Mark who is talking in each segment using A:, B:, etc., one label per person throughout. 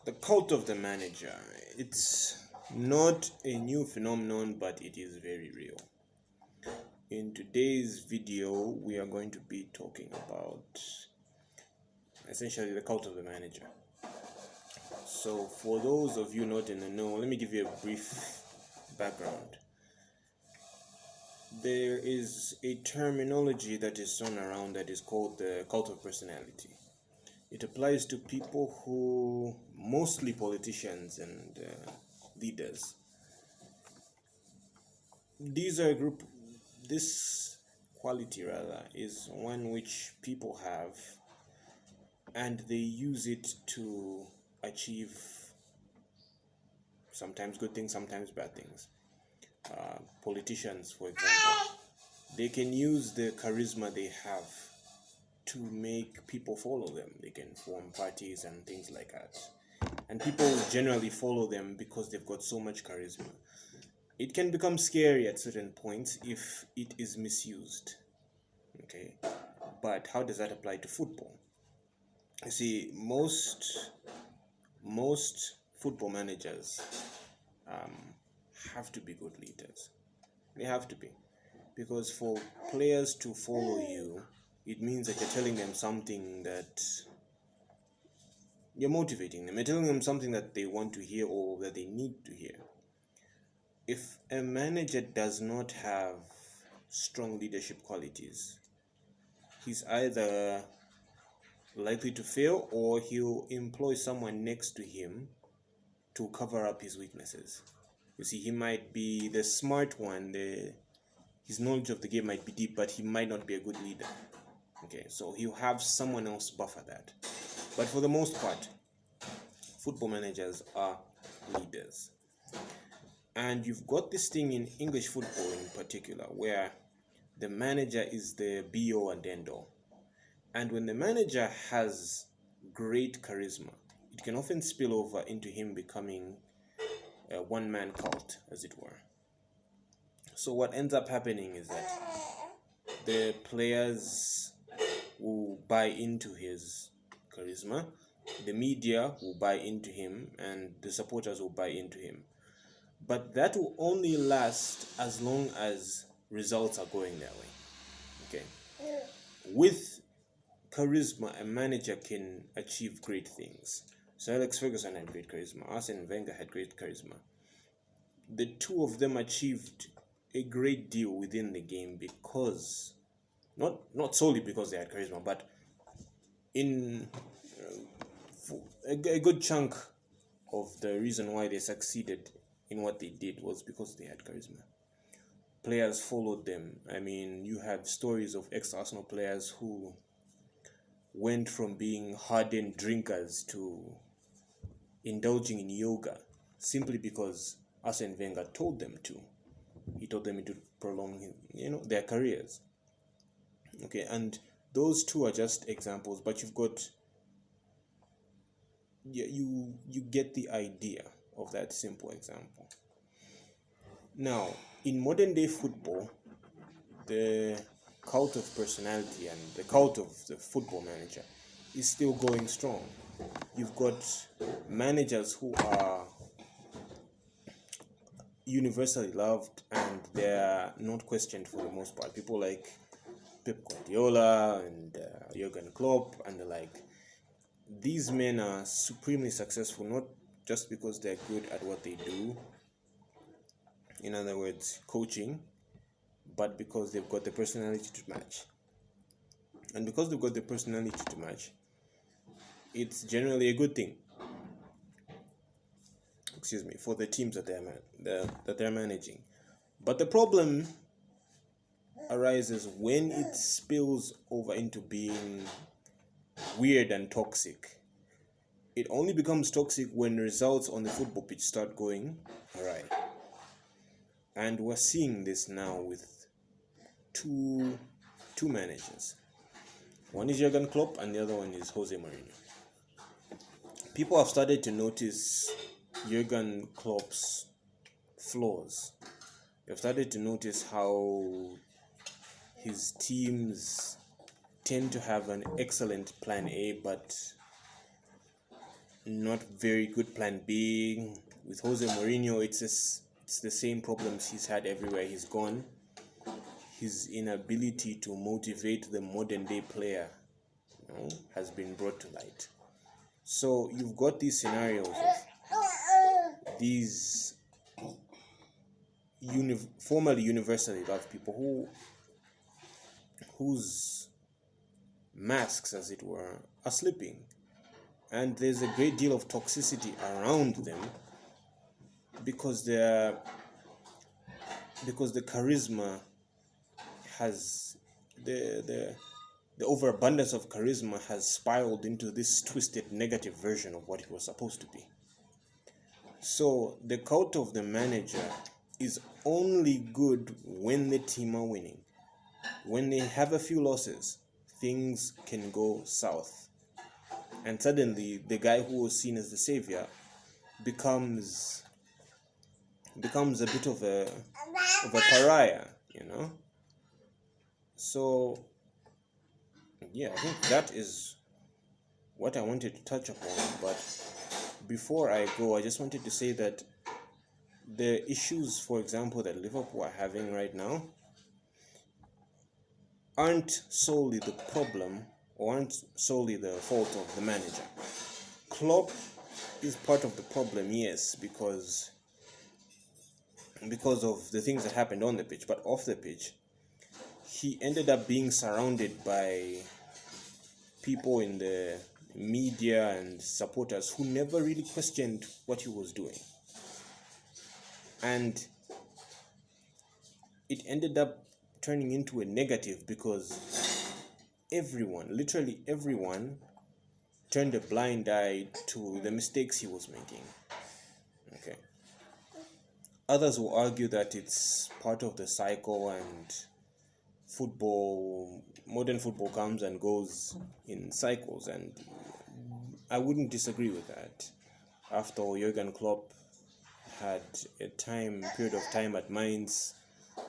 A: The cult of the manager. It's not a new phenomenon, but it is very real. In today's video, we are going to be talking about essentially the cult of the manager. So, for those of you not in the know, let me give you a brief background. There is a terminology that is thrown around that is called the cult of personality. It applies to people who, mostly politicians and leaders. This quality rather is one which people have, and they use it to achieve sometimes good things, sometimes bad things. Politicians, for example, they can use the charisma they have to make people follow them. They can form parties and things like that. And people generally follow them because they've got so much charisma. It can become scary at certain points if it is misused. Okay? But how does that apply to football? You see, most football managers have to be good leaders. They have to be. Because for players to follow you, it means that you're telling them something that you're motivating them. You're telling them something that they want to hear or that they need to hear. If a manager does not have strong leadership qualities, he's either likely to fail or he'll employ someone next to him to cover up his weaknesses. You see, he might be the smart one, his knowledge of the game might be deep, but he might not be a good leader. Okay, so he'll have someone else buffer that. But for the most part, football managers are leaders. And you've got this thing in English football in particular, where the manager is the be-all and end-all. And when the manager has great charisma, it can often spill over into him becoming a one-man cult, as it were. So what ends up happening is that the players will buy into his charisma, the media will buy into him, and the supporters will buy into him. But that will only last as long as results are going their way. Okay. With charisma, a manager can achieve great things. Sir Alex Ferguson had great charisma. Arsene Wenger had great charisma. The two of them achieved a great deal within the game because, not solely because they had charisma, but in a good chunk of the reason why they succeeded in what they did was because they had charisma. Players followed them. I mean, you have stories of ex-Arsenal players who went from being hardened drinkers to indulging in yoga simply because Arsene Wenger told them to. He told them to prolong their careers. Okay, and those two are just examples, but you've got you get the idea of that simple example. Now, in modern day football, the cult of personality and the cult of the football manager is still going strong. You've got managers who are universally loved and they're not questioned for the most part. People like Pep Guardiola and Jurgen Klopp and the like. These men are supremely successful, not just because they're good at what they do, in other words, coaching, but because they've got the personality to match. And because they've got the personality to match, it's generally a good thing. For the teams that they're managing. But the problem arises when it spills over into being weird and toxic. It only becomes toxic when results on the football pitch start going awry. And we're seeing this now with two managers. One is Jurgen Klopp and the other one is Jose Mourinho. People have started to notice Jurgen Klopp's flaws. They've started to notice how his teams tend to have an excellent plan A, but not very good plan B. With Jose Mourinho, it's the same problems he's had everywhere he's gone. His inability to motivate the modern day player, has been brought to light. So you've got these scenarios of these formerly universally loved people whose masks, as it were, are slipping, and there's a great deal of toxicity around them because the charisma has the overabundance of charisma has spiraled into this twisted negative version of what it was supposed to be. So the cult of the manager is only good when the team are winning. When they have a few losses, things can go south. And suddenly the guy who was seen as the savior becomes a bit of a pariah, So yeah, I think that is what I wanted to touch upon. But before I go, I just wanted to say that the issues, for example, that Liverpool are having right now aren't solely the problem or aren't solely the fault of the manager. Klopp is part of the problem, yes, because of the things that happened on the pitch, but off the pitch, he ended up being surrounded by people in the media and supporters who never really questioned what he was doing. And it ended up turning into a negative because literally everyone, turned a blind eye to the mistakes he was making. Okay. Others will argue that it's part of the cycle, and modern football comes and goes in cycles, and I wouldn't disagree with that. After all, Jurgen Klopp had a period of time at Mainz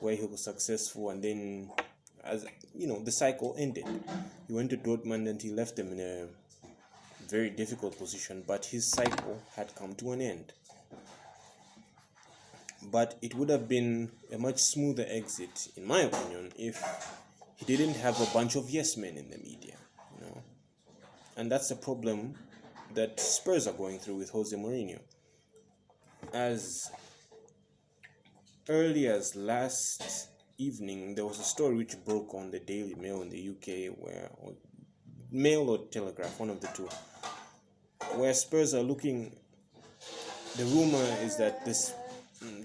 A: where he was successful, and then, as the cycle ended. He went to Dortmund and he left them in a very difficult position, but his cycle had come to an end. But it would have been a much smoother exit, in my opinion, if he didn't have a bunch of yes men in the media, And that's the problem that Spurs are going through with Jose Mourinho. As early as last evening, there was a story which broke on the Daily Mail in the UK, Mail or Telegraph, one of the two, where Spurs are looking. The rumor is that this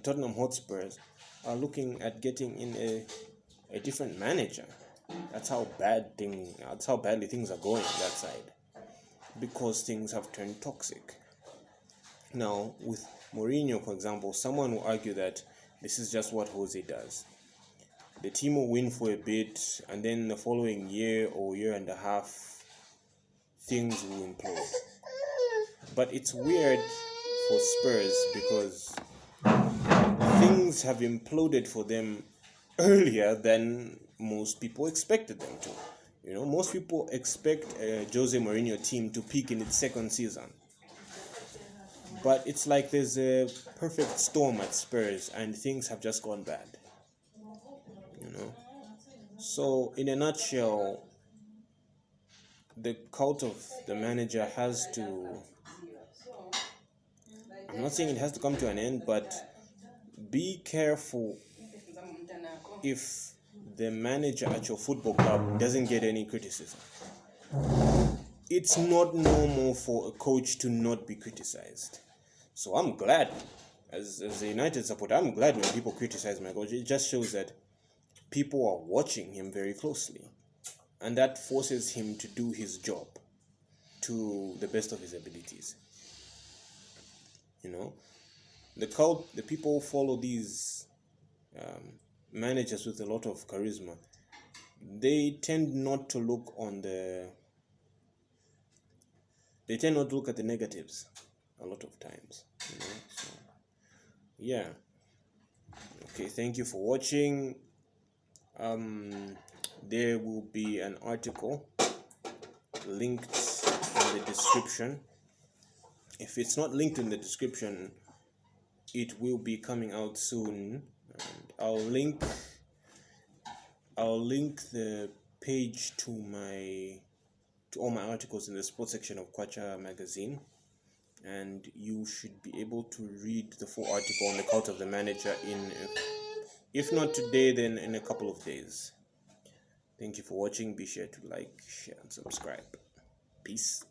A: Tottenham Hotspurs are looking at getting in a different manager. That's how badly things are going on that side, because things have turned toxic. Now, with Mourinho, for example, someone will argue that this is just what Jose does. The team will win for a bit, and then the following year or year and a half, things will implode. But it's weird for Spurs because things have imploded for them earlier than most people expected them to. Most people expect a Jose Mourinho team to peak in its second season. But it's like there's a perfect storm at Spurs and things have just gone bad. So, in a nutshell, the cult of the manager has to... I'm not saying it has to come to an end, but be careful if the manager at your football club doesn't get any criticism. It's not normal for a coach to not be criticized. So I'm glad, as a United supporter, I'm glad when people criticize my coach. It just shows that people are watching him very closely, and that forces him to do his job to the best of his abilities. The people follow these managers with a lot of charisma. They tend not to look at the negatives a lot of times. So, yeah. Okay, thank you for watching. There will be an article linked in the description If it's not linked in the description, it will be coming out soon. And I'll link the page to all my articles in the sports section of Kwacha Magazine, and you should be able to read the full article on the cult of the manager if not today, then in a couple of days. Thank you for watching. Be sure to like, share, and subscribe. Peace.